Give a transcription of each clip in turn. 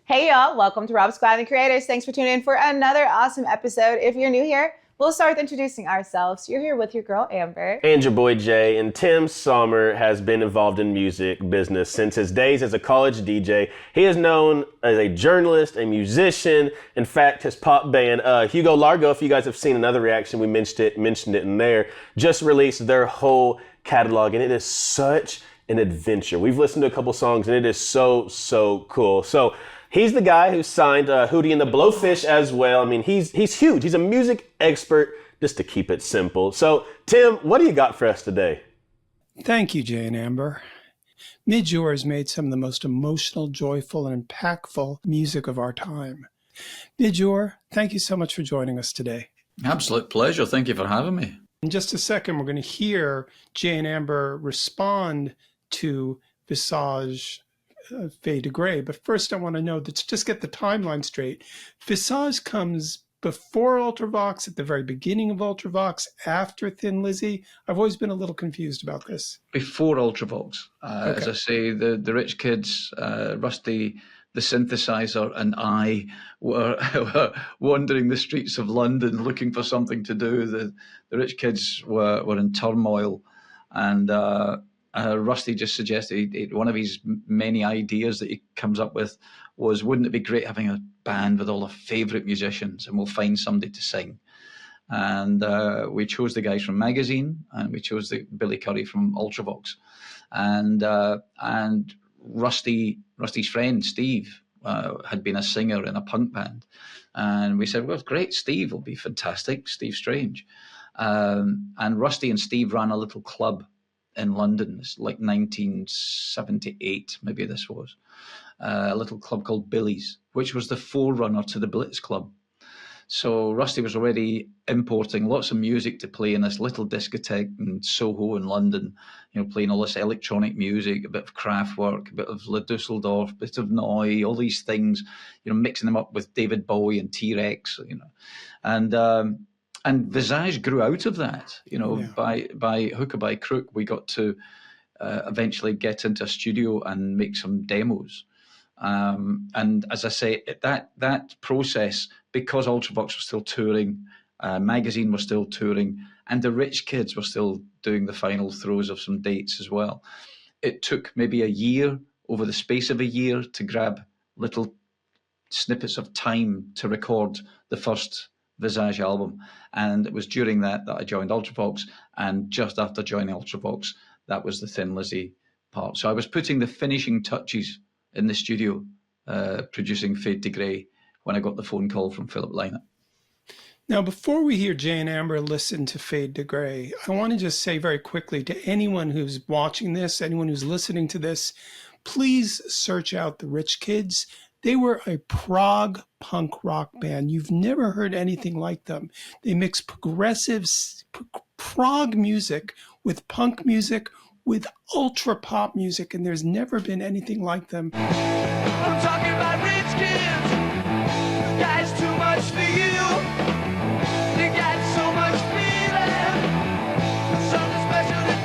Hey y'all, welcome to Rob Squad and the Creators. Thanks for tuning in for another awesome episode. If you're new here, we'll start with introducing ourselves. You're here with your girl, Amber. And your boy Jay. And Tim Sommer has been involved in music business since his days as a college DJ. He is known as a journalist, a musician. In fact, his pop band, Hugo Largo, if you guys have seen another reaction, we mentioned it in there, just released their whole catalog. And it is such an adventure. We've listened to a couple songs and it is so cool. So he's the guy who signed Hootie and the Blowfish as well. I mean, he's huge. He's a music expert, just to keep it simple. So, Tim, what do you got for us today? Thank you, Jay and Amber. Midge Ure has made some of the most emotional, joyful, and impactful music of our time. Midge Ure, thank you so much for joining us today. Absolute pleasure. Thank you for having me. In just a second, we're going to hear Jay and Amber respond to Visage, Fade to Gray. But first, I want to know, let's just get the timeline straight. Visage comes before Ultravox, at the very beginning of Ultravox, after Thin Lizzy. I've always been a little confused about this. Before Ultravox. Okay. As I say, the Rich Kids, Rusty, the synthesizer, and I were wandering the streets of London looking for something to do. The Rich Kids were in turmoil, and Rusty just suggested, one of his many ideas that he comes up with was, wouldn't it be great having a band with all our favourite musicians, and we'll find somebody to sing. And we chose the guys from Magazine, and we chose the Billy Currie from Ultravox, and Rusty's friend Steve had been a singer in a punk band, and we said, well, great, Steve will be fantastic, Steve Strange. And Rusty and Steve ran a little club in London. It's like 1978, maybe this was, a little club called Billy's, which was the forerunner to the Blitz Club. So Rusty was already importing lots of music to play in this little discotheque in Soho in London, playing all this electronic music, a bit of Kraftwerk, a bit of Le Dusseldorf, a bit of Neu, all these things, mixing them up with David Bowie and T-Rex, and Visage grew out of that, by hook or by crook. We got to eventually get into a studio and make some demos. And as I say, that process, because Ultravox was still touring, Magazine was still touring, and the Rich Kids were still doing the final throes of some dates as well. It took maybe a year, over the space of a year, to grab little snippets of time to record the first Visage album. And it was during that I joined Ultravox, and just after joining Ultravox, that was the Thin Lizzy part. So I was putting the finishing touches in the studio, producing Fade to Grey, when I got the phone call from Philip Lynott. Now, before we hear Jay and Amber listen to Fade to Grey, I want to just say very quickly to anyone who's watching this, anyone who's listening to this, please search out the Rich Kids. They were a prog punk rock band. You've never heard anything like them. They mix progressive prog music with punk music, with ultra pop music, and there's never been anything like them. I'm talking about Rich Kids. Guys, too much for you. You got so much feeling. Something special to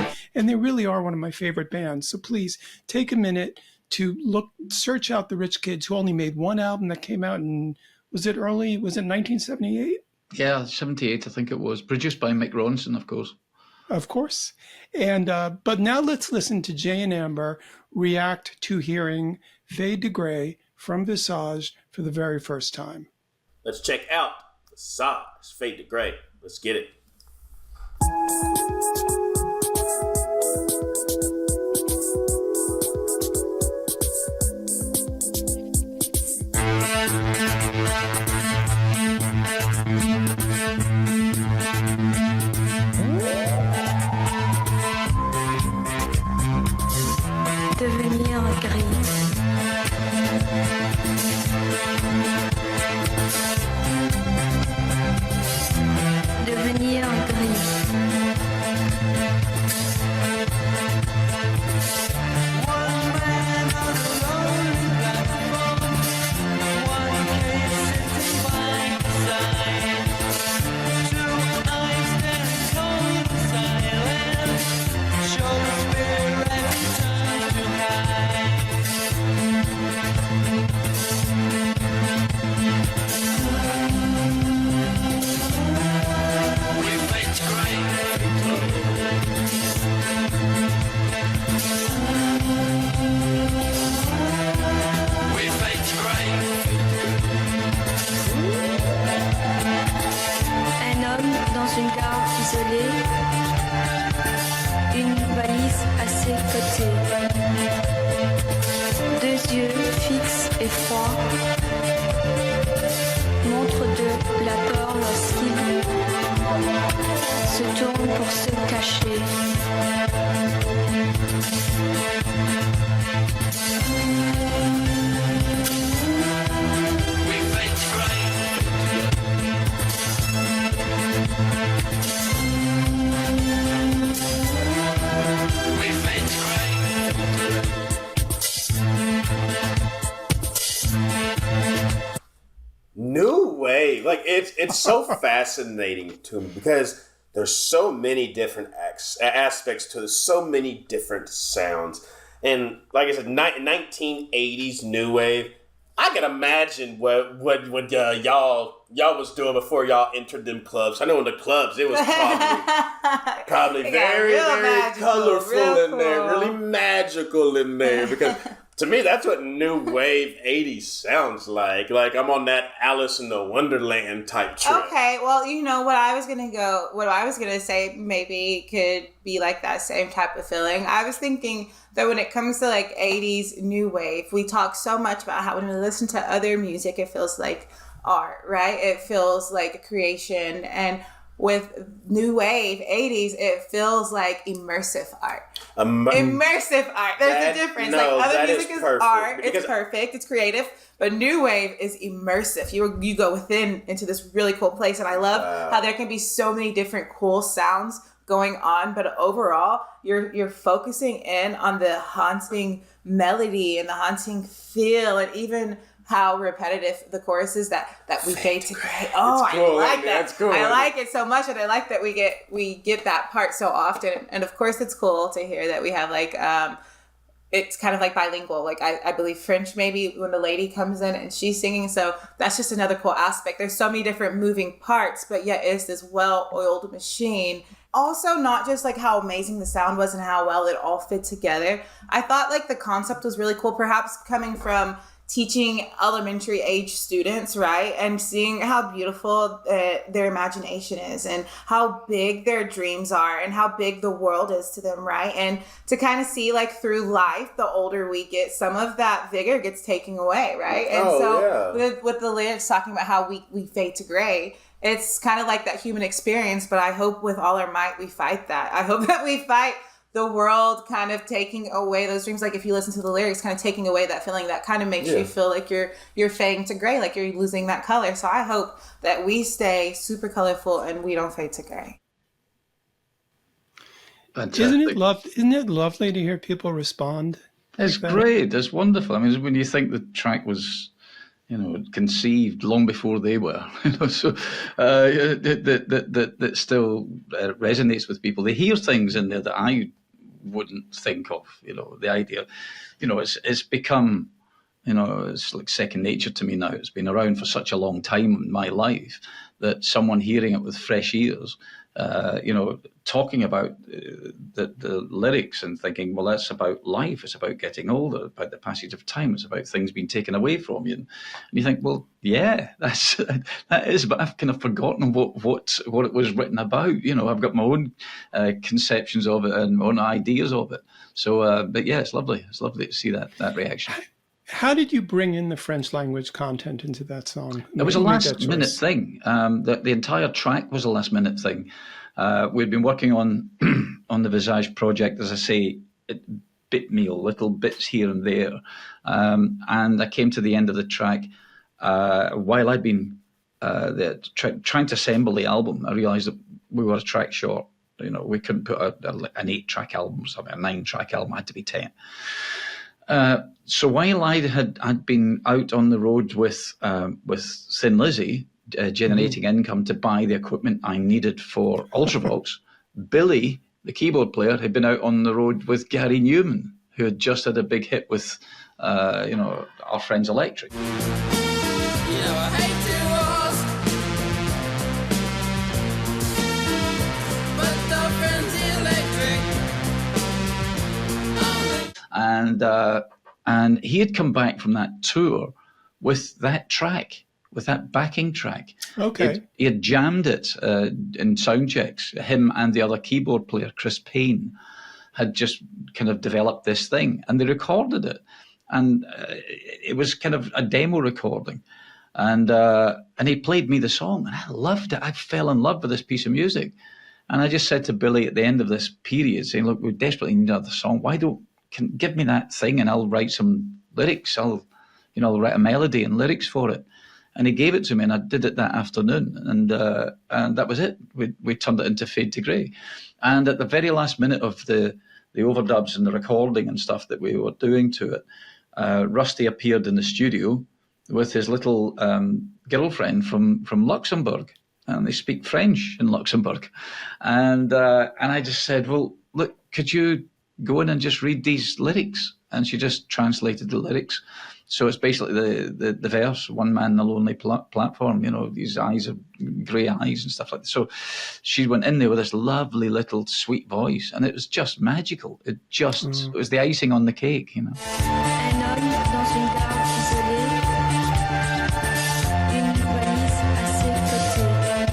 do. And they really are one of my favorite bands. So please take a minute to search out the Rich Kids, who only made one album that came out in, was it 1978? Yeah, 78, I think it was. Produced by Mick Ronson, of course. Of course. And but now let's listen to Jay and Amber react to hearing Fade to Grey from Visage for the very first time. Let's check out Visage, Fade to Grey. Let's get it. Devenir gris. Devenir tourne pour se cacher. New wave, like it's so fascinating to me because there's so many different aspects to it, so many different sounds, and like I said, 1980s new wave. I can imagine what y'all was doing before y'all entered them clubs. I know in the clubs it was probably very magical, colorful in there, cool. really magical in there because. To me, that's what new wave 80s sounds like. Like I'm on that Alice in the Wonderland type trip. Okay, well, you know what I was gonna say maybe could be like that same type of feeling. I was thinking that when it comes to like 80s new wave, we talk so much about how when we listen to other music, it feels like art, right? It feels like a creation. And with new wave 80s, it feels like immersive art. Immersive art. There's a difference. Like other music is art. It's perfect. It's creative. But new wave is immersive. You go into this really cool place. And I love how there can be so many different cool sounds going on. But overall, you're focusing in on the haunting melody and the haunting feel, and even how repetitive the chorus is that we fade to gray. Oh, cool. I like that. That's cool. I like it so much, and I like that we get that part so often. And of course, it's cool to hear that we have like it's kind of like bilingual. Like I believe French maybe when the lady comes in and she's singing. So that's just another cool aspect. There's so many different moving parts, but yet it's this well-oiled machine. Also, not just like how amazing the sound was and how well it all fit together. I thought like the concept was really cool, perhaps coming from teaching elementary age students, right? And seeing how beautiful their imagination is and how big their dreams are and how big the world is to them, right? And to kind of see like through life, the older we get, some of that vigor gets taken away, right? And with the lyrics talking about how we fade to gray, it's kind of like that human experience, but I hope with all our might we fight that. I hope that we fight the world kind of taking away those dreams. Like if you listen to the lyrics, kind of taking away that feeling that kind of makes you feel like you're fading to gray, like you're losing that color. So I hope that we stay super colorful and we don't fade to gray. Fantastic. Isn't it lovely to hear people respond? It's great. It's wonderful. I mean, when you think the track was, conceived long before they were, so that still resonates with people. They hear things in there that I wouldn't think of. The idea, it's become, it's like second nature to me now. It's been around for such a long time in my life that someone hearing it with fresh ears, talking about the lyrics and thinking, well, that's about life. It's about getting older, about the passage of time. It's about things being taken away from you. And you think, well, yeah, that is, but I've kind of forgotten what it was written about. I've got my own conceptions of it and my own ideas of it. So, but yeah, it's lovely. It's lovely to see that reaction. How did you bring in the French language content into that song? It was a last minute thing. The entire track was a last minute thing. We'd been working on the Visage project, as I say, it bit meal, little bits here and there. And I came to the end of the track. While I'd been trying to assemble the album, I realised that we were a track short. We couldn't put an 8-track album, something, a 9-track album, it had to be 10. So while I had been out on the road with Thin Lizzy, generating income to buy the equipment I needed for Ultravox, Billy, the keyboard player, had been out on the road with Gary Newman, who had just had a big hit with, our friends Electric. I hate to ask, but the friends Electric. And he had come back from that tour with that track, with that backing track. Okay. He had jammed it in sound checks. Him and the other keyboard player, Chris Payne, had just kind of developed this thing, and they recorded it. And it was kind of a demo recording. And he played me the song, and I loved it. I fell in love with this piece of music. And I just said to Billy at the end of this period, saying, look, we desperately need another song. Give me that thing and I'll write some lyrics. I'll write a melody and lyrics for it. And he gave it to me, and I did it that afternoon, and that was it. We turned it into Fade to Grey. And at the very last minute of the overdubs and the recording and stuff that we were doing to it, Rusty appeared in the studio with his little girlfriend from Luxembourg, and they speak French in Luxembourg. And I just said, well, look, could you go in and just read these lyrics? And she just translated the lyrics. So it's basically the verse, one man in a lonely platform, these eyes of grey eyes and stuff like that. So she went in there with this lovely little sweet voice, and it was just magical. It was the icing on the cake, Un homme dans une gare isolée, une valise à ses côtés,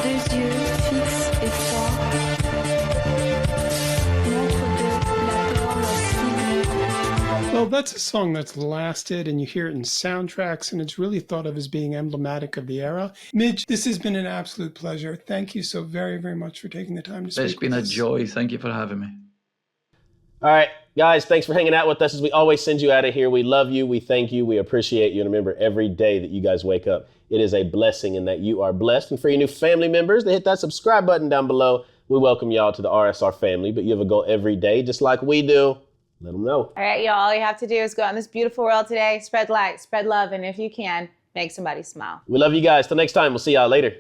deux yeux fixes et froids, montre de la peur lascive. Well, that's a song that's lasted, and you hear it in soundtracks, and it's really thought of as being emblematic of the era. Midge, this has been an absolute pleasure. Thank you so very, very much for taking the time to speak. It's been a joy. Thank you for having me. All right, guys, thanks for hanging out with us as we always send you out of here. We love you. We thank you. We appreciate you. And remember, every day that you guys wake up, it is a blessing in that you are blessed. And for your new family members, they hit that subscribe button down below. We welcome y'all to the RSR family, but you have a goal every day, just like we do. Let them know. All right, y'all, all you have to do is go out in this beautiful world today, spread light, spread love, and if you can, make somebody smile. We love you guys. Till next time, we'll see y'all later.